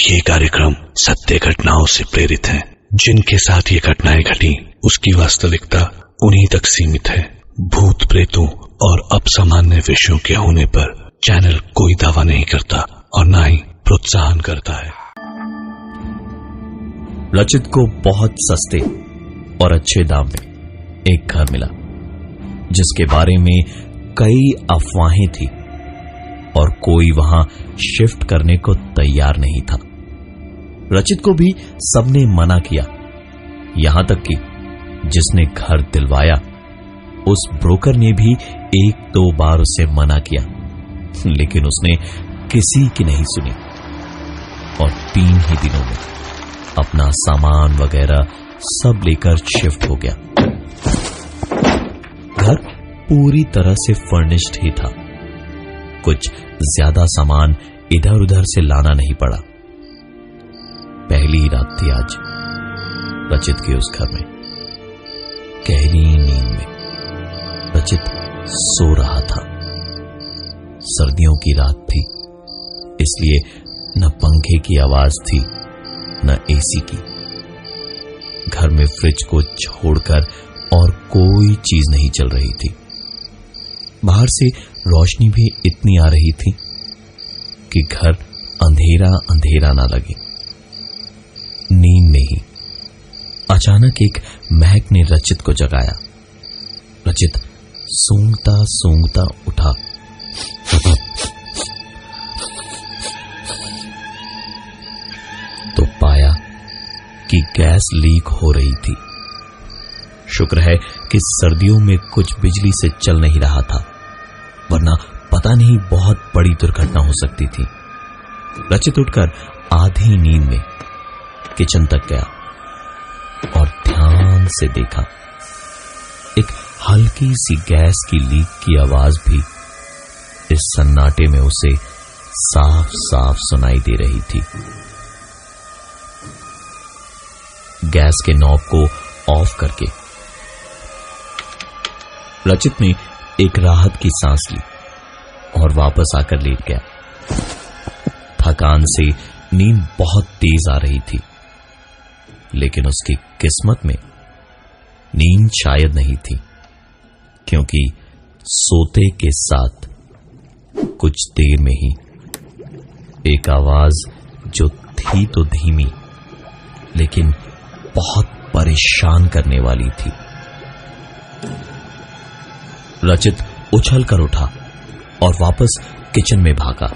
ये कार्यक्रम सत्य घटनाओं से प्रेरित है। जिनके साथ ये घटनाएं घटी उसकी वास्तविकता उन्हीं तक सीमित है। भूत प्रेतों और असामान्य विषयों के होने पर चैनल कोई दावा नहीं करता और न ही प्रोत्साहन करता है। रचित को बहुत सस्ते और अच्छे दाम में एक घर मिला जिसके बारे में कई अफवाहें थी और कोई वहां शिफ्ट करने को तैयार नहीं था। रचित को भी सबने मना किया, यहां तक कि जिसने घर दिलवाया उस ब्रोकर ने भी 1-2 बार उसे मना किया, लेकिन उसने किसी की नहीं सुनी और 3 ही दिनों में अपना सामान वगैरह सब लेकर शिफ्ट हो गया। घर पूरी तरह से फर्निश्ड ही था, कुछ ज्यादा सामान इधर उधर से लाना नहीं पड़ा। पहली रात थी आज रचित के उस घर में। गहरी नींद में रचित सो रहा था। सर्दियों की रात थी, इसलिए न पंखे की आवाज थी न एसी की। घर में फ्रिज को छोड़कर और कोई चीज नहीं चल रही थी। बाहर से रोशनी भी इतनी आ रही थी कि घर अंधेरा अंधेरा ना लगे। नींद में ही अचानक एक महक ने रचित को जगाया। रचित सूंघता सूंघता उठा। तो पाया कि गैस लीक हो रही थी। शुक्र है कि सर्दियों में कुछ बिजली से चल नहीं रहा था, वरना पता नहीं बहुत बड़ी दुर्घटना हो सकती थी। रचित उठकर आधी नींद में किचन तक गया और ध्यान से देखा। एक हल्की सी गैस की लीक की आवाज भी इस सन्नाटे में उसे साफ साफ सुनाई दे रही थी। गैस के नॉब को ऑफ करके रचित ने एक राहत की सांस ली और वापस आकर लेट गया। थकान से नींद बहुत तेज आ रही थी, लेकिन उसकी किस्मत में नींद शायद नहीं थी, क्योंकि सोते के साथ कुछ देर में ही एक आवाज जो थी तो धीमी लेकिन बहुत परेशान करने वाली थी। रचित उछल कर उठा और वापस किचन में भागा,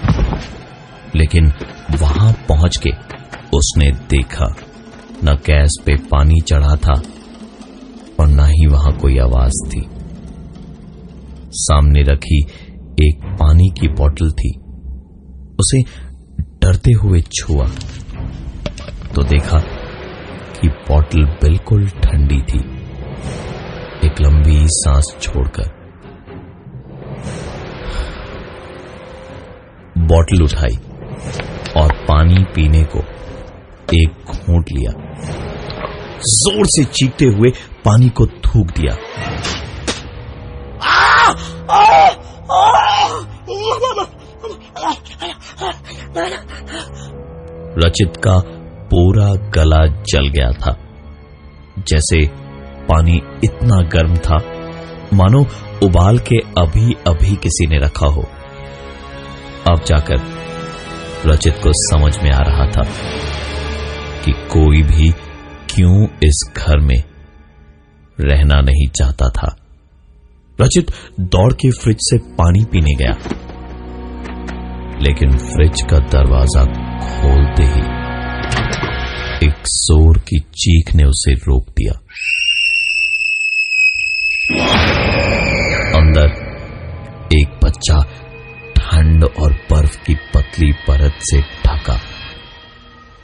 लेकिन वहां पहुंच के उसने देखा न गैस पे पानी चढ़ा था और न ही वहां कोई आवाज थी। सामने रखी एक पानी की बोतल थी। उसे डरते हुए छुआ तो देखा कि बोतल बिल्कुल ठंडी थी। एक लंबी सांस छोड़कर बोतल उठाई और पानी पीने को एक घूंट लिया। जोर से चीखते हुए पानी को थूक दिया। रचित का पूरा गला जल गया था। जैसे पानी इतना गर्म था मानो उबाल के अभी अभी किसी ने रखा हो। अब जाकर रचित को समझ में आ रहा था कि कोई भी क्यों इस घर में रहना नहीं चाहता था। रचित दौड़ के फ्रिज से पानी पीने गया, लेकिन फ्रिज का दरवाजा खोलते ही एक जोर की चीख ने उसे रोक दिया। अंदर एक बच्चा ठंड और बर्फ की पतली परत से ढका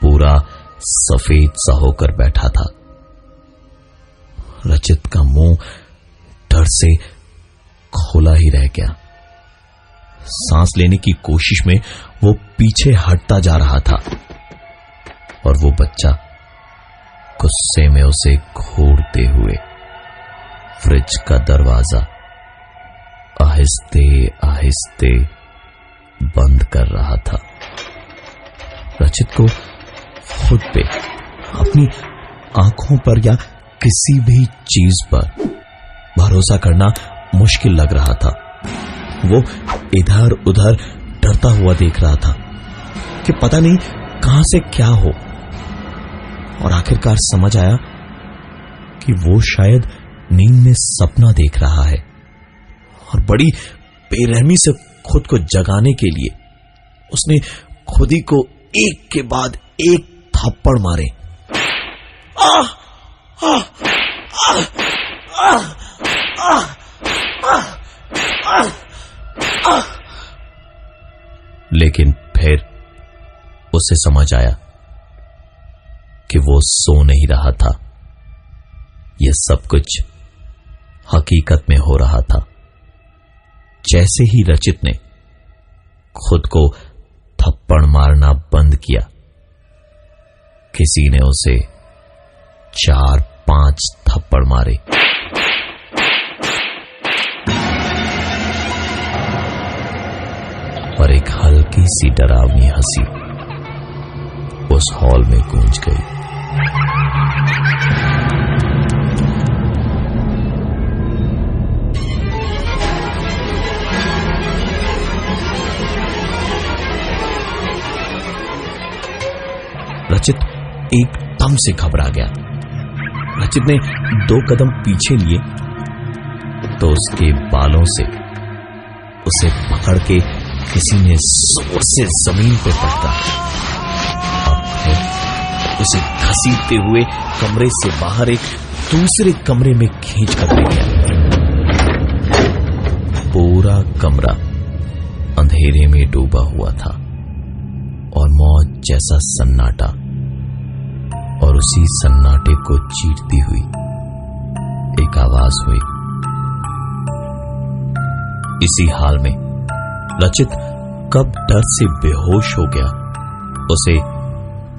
पूरा सफेद सा होकर बैठा था। रचित का मुंह डर से खोला ही रह गया। सांस लेने की कोशिश में वो पीछे हटता जा रहा था और वो बच्चा गुस्से में उसे घूरते हुए फ्रिज का दरवाजा आहिस्ते आहिस्ते बंद कर रहा था। रचित को खुद पे, अपनी आंखों पर या किसी भी चीज पर भरोसा करना मुश्किल लग रहा था। वो इधर उधर डरता हुआ देख रहा था कि पता नहीं कहां से क्या हो, और आखिरकार समझ आया कि वो शायद नींद में सपना देख रहा है, और बड़ी बेरहमी से खुद को जगाने के लिए उसने खुद ही को एक के बाद एक थप्पड़ मारे। लेकिन फिर उसे समझ आया कि वो सो नहीं रहा था, यह सब कुछ हकीकत में हो रहा था। जैसे ही रचित ने खुद को थप्पड़ मारना बंद किया, किसी ने उसे 4-5 थप्पड़ मारे। और एक हल्की सी डरावनी हंसी उस हॉल में गूंज गई। रचित एकदम से घबरा गया। रचित ने 2 कदम पीछे लिए तो उसके बालों से उसे पकड़ के किसी ने जोर से जमीन पे पटका, और फिर उसे घसीटते हुए कमरे से बाहर एक दूसरे कमरे में खींच कर ले गया। पूरा कमरा अंधेरे में डूबा हुआ था और मौत जैसा सन्नाटा, और उसी सन्नाटे को चीरती हुई एक आवाज हुई। इसी हाल में रचित कब डर से बेहोश हो गया उसे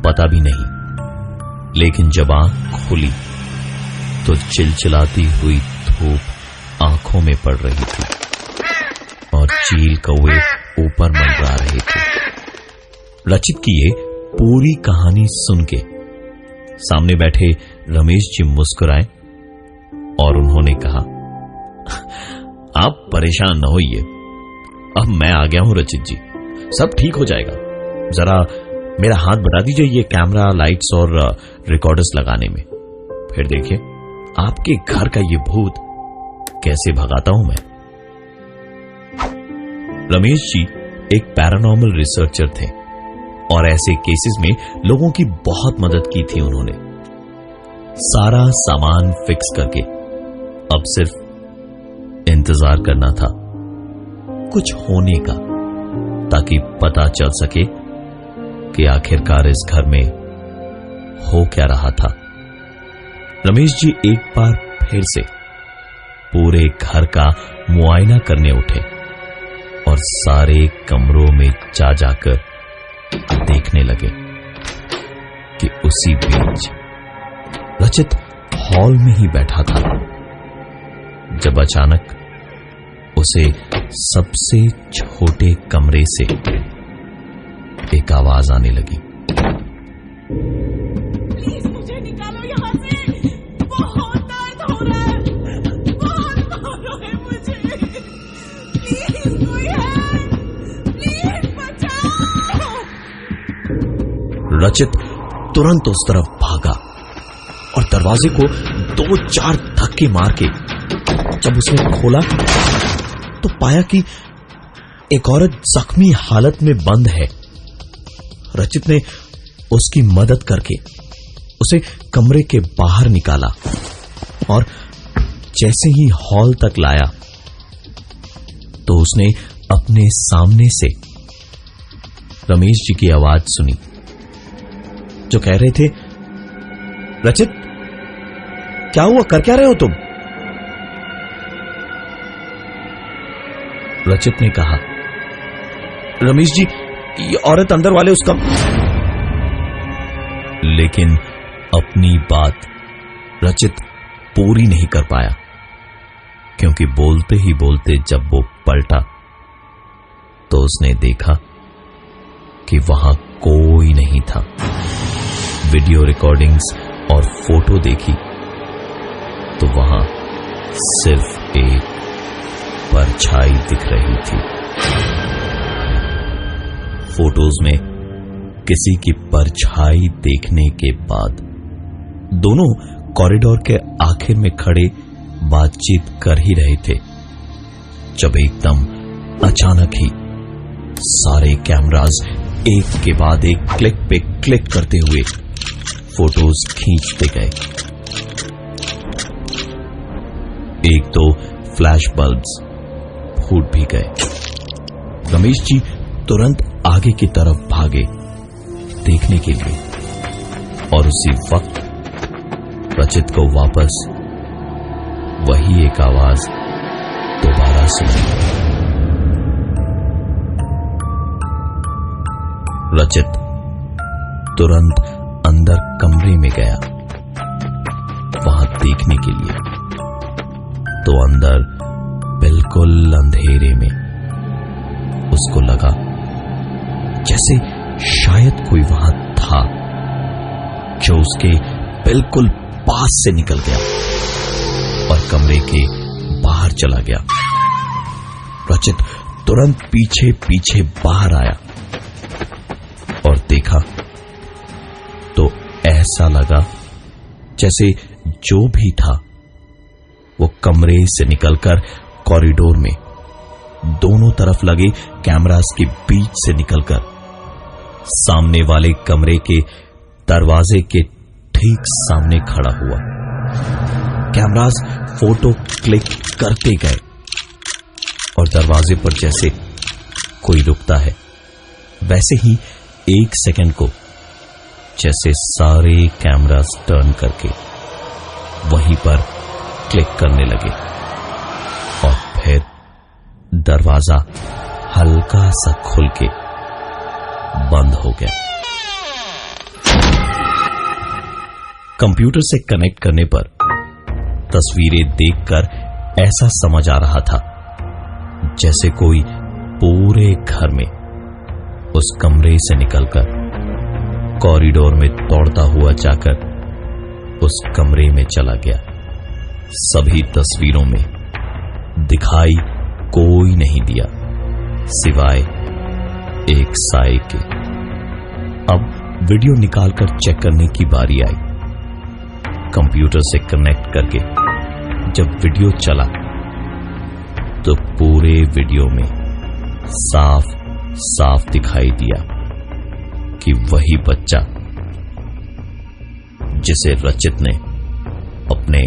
पता भी नहीं, लेकिन जब आंख खुली तो चिलचिलाती हुई धूप आंखों में पड़ रही थी और चील कौवे ऊपर मंडरा रहे थे। रचित की ये पूरी कहानी सुन के सामने बैठे रमेश जी मुस्कुराए और उन्होंने कहा, आप परेशान न होइए, अब मैं आ गया हूं रचित जी, सब ठीक हो जाएगा। जरा मेरा हाथ बता दीजिए ये कैमरा, लाइट्स और रिकॉर्डर्स लगाने में, फिर देखिए आपके घर का ये भूत कैसे भगाता हूं मैं। रमेश जी एक पैरानॉर्मल रिसर्चर थे और ऐसे केसेस में लोगों की बहुत मदद की थी उन्होंने। सारा सामान फिक्स करके अब सिर्फ इंतजार करना था कुछ होने का, ताकि पता चल सके कि आखिरकार इस घर में हो क्या रहा था। रमेश जी एक बार फिर से पूरे घर का मुआयना करने उठे और सारे कमरों में जा जाकर देखने लगे कि उसी बीच रचित हॉल में ही बैठा था जब अचानक उसे सबसे छोटे कमरे से एक आवाज आने लगी। प्लीज मुझे निकालो यहाँ से, बहुत दर्द हो रहा है, बहुत मारो है मुझे, प्लीज कोई है, प्लीज बचाओ। रचित तुरंत उस तरफ भागा और दरवाजे को 2-4 धक्के मार के जब उसने खोला तो पाया कि एक औरत जख्मी हालत में बंद है। रचित ने उसकी मदद करके उसे कमरे के बाहर निकाला और जैसे ही हॉल तक लाया तो उसने अपने सामने से रमेश जी की आवाज सुनी जो कह रहे थे, रचित क्या हुआ, कर क्या रहे हो तुम? रचित ने कहा, रमेश जी ये औरत अंदर वाले उसका। लेकिन अपनी बात रचित पूरी नहीं कर पाया, क्योंकि बोलते ही बोलते जब वो पलटा तो उसने देखा कि वहां कोई नहीं था। वीडियो रिकॉर्डिंग्स और फोटो देखी तो वहां सिर्फ एक परछाई दिख रही थी। फोटोज में किसी की परछाई देखने के बाद दोनों कॉरिडोर के आखिर में खड़े बातचीत कर ही रहे थे जब एकदम अचानक ही सारे कैमरास एक के बाद एक क्लिक पे क्लिक करते हुए फोटोज खींचते गए। एक दो फ्लैश बल्ब्स फूट भी गए। रमेश जी तुरंत आगे की तरफ भागे देखने के लिए और उसी वक्त रचित को वापस वही एक आवाज दोबारा सुनी। रचित तुरंत अंदर कमरे में गया वहां देखने के लिए तो अंदर बिल्कुल अंधेरे में उसको लगा जैसे शायद कोई वहां था जो उसके बिल्कुल पास से निकल गया और कमरे के बाहर चला गया। रचित तुरंत पीछे पीछे बाहर आया और देखा तो ऐसा लगा जैसे जो भी था वो कमरे से निकलकर कॉरिडोर में दोनों तरफ लगे कैमरास के बीच से निकलकर सामने वाले कमरे के दरवाजे के ठीक सामने खड़ा हुआ। कैमरास फोटो क्लिक करते गए और दरवाजे पर जैसे कोई रुकता है वैसे ही एक सेकंड को जैसे सारे कैमरास टर्न करके वहीं पर क्लिक करने लगे और फिर दरवाजा हल्का सा खुल के बंद हो गया। कंप्यूटर से कनेक्ट करने पर तस्वीरें देखकर ऐसा समझ आ रहा था जैसे कोई पूरे घर में उस कमरे से निकलकर कॉरिडोर में दौड़ता हुआ जाकर उस कमरे में चला गया। सभी तस्वीरों में दिखाई कोई नहीं दिया सिवाय एक साए के। अब वीडियो निकालकर चेक करने की बारी आई। कंप्यूटर से कनेक्ट करके जब वीडियो चला तो पूरे वीडियो में साफ साफ दिखाई दिया कि वही बच्चा जिसे रचित ने अपने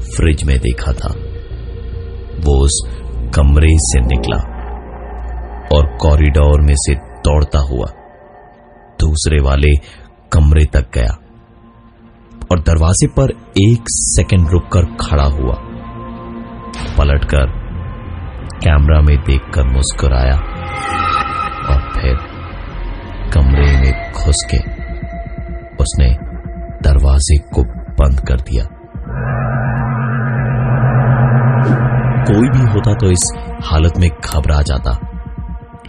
फ्रिज में देखा था वो उस कमरे से निकला और कॉरिडोर में से दौड़ता हुआ दूसरे वाले कमरे तक गया और दरवाजे पर एक सेकंड रुककर खड़ा हुआ, पलटकर कैमरा में देखकर मुस्कुराया और फिर कमरे में घुस के उसने दरवाजे को बंद कर दिया। कोई भी होता तो इस हालत में घबरा जाता,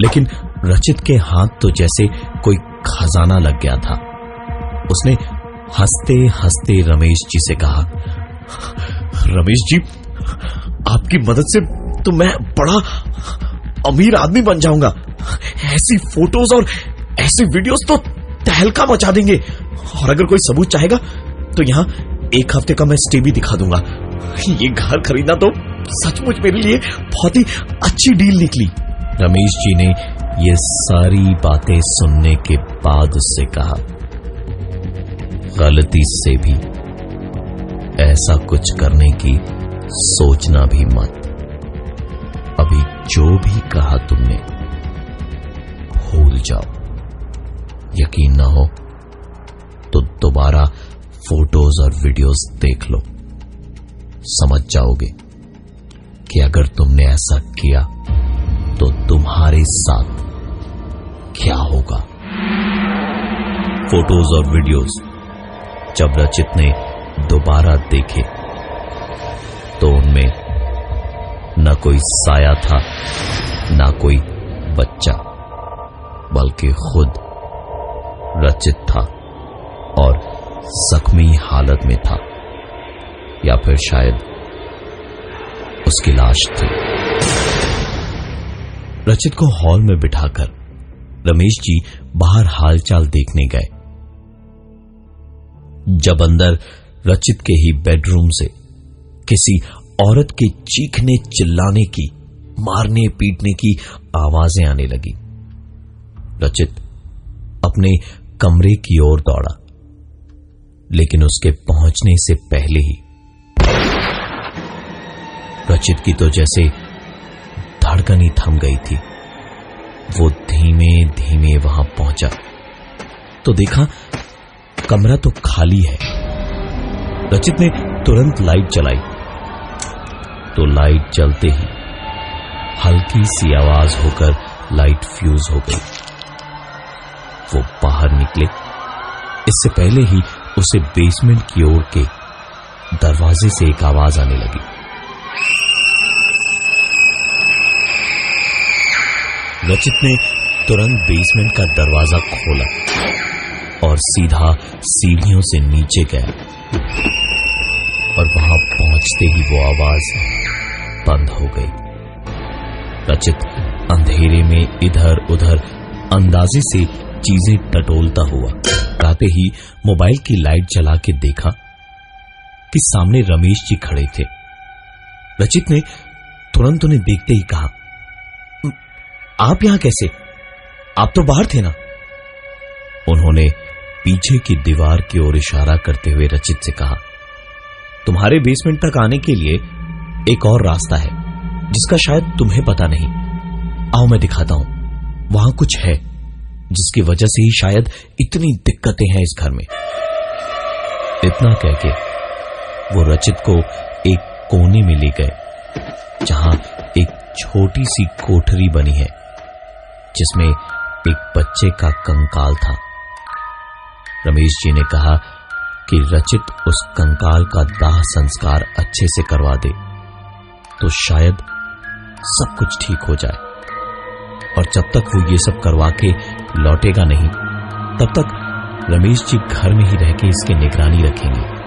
लेकिन रचित के हाथ तो जैसे कोई खजाना लग गया था। उसने हंसते हंसते रमेश जी से कहा, रमेश जी, आपकी मदद से तो मैं बड़ा अमीर आदमी बन जाऊंगा। ऐसी फोटोज और ऐसे वीडियोस तो तहलका मचा देंगे, और अगर कोई सबूत चाहेगा तो यहाँ एक हफ्ते का मैं स्टे भी दिखा दूंगा। ये घर खरीदना तो सचमुच मेरे लिए बहुत ही अच्छी डील निकली। रमेश जी ने ये सारी बातें सुनने के बाद उससे कहा, गलती से भी ऐसा कुछ करने की सोचना भी मत। अभी जो भी कहा तुमने भूल जाओ। यकीन ना हो तो दोबारा फोटोज और वीडियोस देख लो, समझ जाओगे कि अगर तुमने ऐसा किया तो तुम्हारे साथ क्या होगा। फोटोज और वीडियोस जब रचित ने दोबारा देखे तो उनमें न कोई साया था न कोई बच्चा, बल्कि खुद रचित था और जख्मी हालत में था, या फिर शायद उसकी लाश थी। रचित को हॉल में बिठाकर रमेश जी बाहर हालचाल देखने गए। जब अंदर रचित के ही बेडरूम से किसी औरत के चीखने चिल्लाने की, मारने पीटने की आवाजें आने लगी, रचित अपने कमरे की ओर दौड़ा, लेकिन उसके पहुंचने से पहले ही रचित की तो जैसे धड़कन ही थम गई थी। वो धीमे धीमे वहां पहुंचा तो देखा कमरा तो खाली है। रचित ने तुरंत लाइट जलाई तो लाइट जलते ही हल्की सी आवाज होकर लाइट फ्यूज हो गई। वो बाहर निकले इससे पहले ही उसे बेसमेंट की ओर के दरवाजे से एक आवाज आने लगी। रचित ने तुरंत बेसमेंट का दरवाजा खोला और सीधा सीढ़ियों से नीचे गया, और वहां पहुंचते ही वो आवाज बंद हो गई। रचित अंधेरे में इधर उधर अंदाजे से चीजें टटोलता हुआ आते ही मोबाइल की लाइट जला के देखा कि सामने रमेश जी खड़े थे। रचित ने तुरंत उन्हें देखते ही कहा, आप यहां कैसे? आप तो बाहर थे ना? उन्होंने पीछे की दीवार की ओर इशारा करते हुए रचित से कहा, तुम्हारे बेसमेंट तक आने के लिए एक और रास्ता है जिसका शायद तुम्हें पता नहीं। आओ मैं दिखाता हूं, वहां कुछ है जिसकी वजह से ही शायद इतनी दिक्कतें हैं इस घर में। इतना कहके वो रचित को एक कोने में ले गए जहां एक छोटी सी कोठरी बनी है जिसमें एक बच्चे का कंकाल था। रमेश जी ने कहा कि रचित उस कंकाल का दाह संस्कार अच्छे से करवा दे तो शायद सब कुछ ठीक हो जाए, और जब तक वो ये सब करवा के लौटेगा नहीं तब तक रमेश जी घर में ही रह के इसकी निगरानी रखेंगे।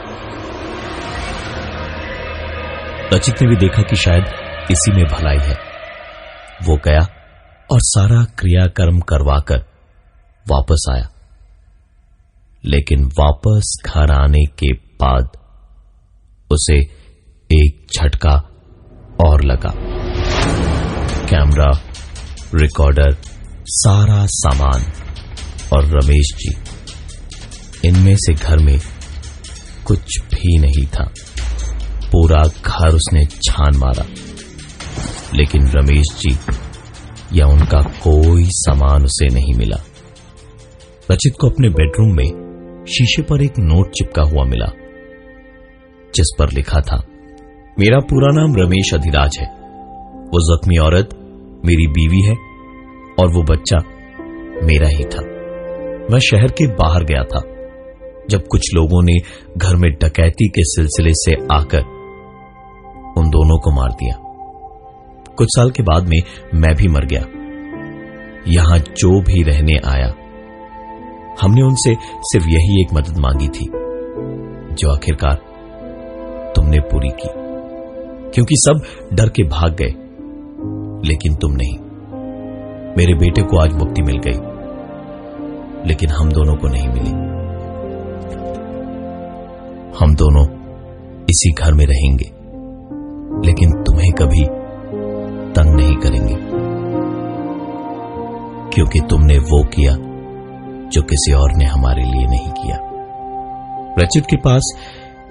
रचित ने भी देखा कि शायद इसी में भलाई है। वो गया और सारा क्रियाकर्म करवाकर वापस आया, लेकिन वापस घर आने के बाद उसे एक झटका और लगा। कैमरा, रिकॉर्डर, सारा सामान और रमेश जी, इनमें से घर में कुछ भी नहीं था। पूरा घर उसने छान मारा, लेकिन रमेश जी या उनका कोई सामान उसे नहीं मिला। रचित को अपने बेडरूम में शीशे पर एक नोट चिपका हुआ मिला जिस पर लिखा था, मेरा पूरा नाम रमेश अधिराज है। वो जख्मी औरत मेरी बीवी है और वो बच्चा मेरा ही था। मैं शहर के बाहर गया था जब कुछ लोगों ने घर में डकैती के सिलसिले से आकर उन दोनों को मार दिया। कुछ साल के बाद में मैं भी मर गया। यहां जो भी रहने आया, हमने उनसे सिर्फ यही एक मदद मांगी थी जो आखिरकार तुमने पूरी की, क्योंकि सब डर के भाग गए, लेकिन तुम नहीं। मेरे बेटे को आज मुक्ति मिल गई, लेकिन हम दोनों को नहीं मिली। हम दोनों इसी घर में रहेंगे, लेकिन तुम्हें कभी तंग नहीं करेंगे, क्योंकि तुमने वो किया जो किसी और ने हमारे लिए नहीं किया। रचित के पास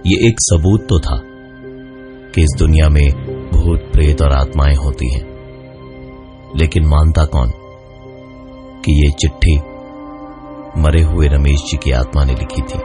ये एक सबूत तो था कि इस दुनिया में भूत प्रेत और आत्माएं होती हैं, लेकिन मानता कौन कि ये चिट्ठी मरे हुए रमेश जी की आत्मा ने लिखी थी।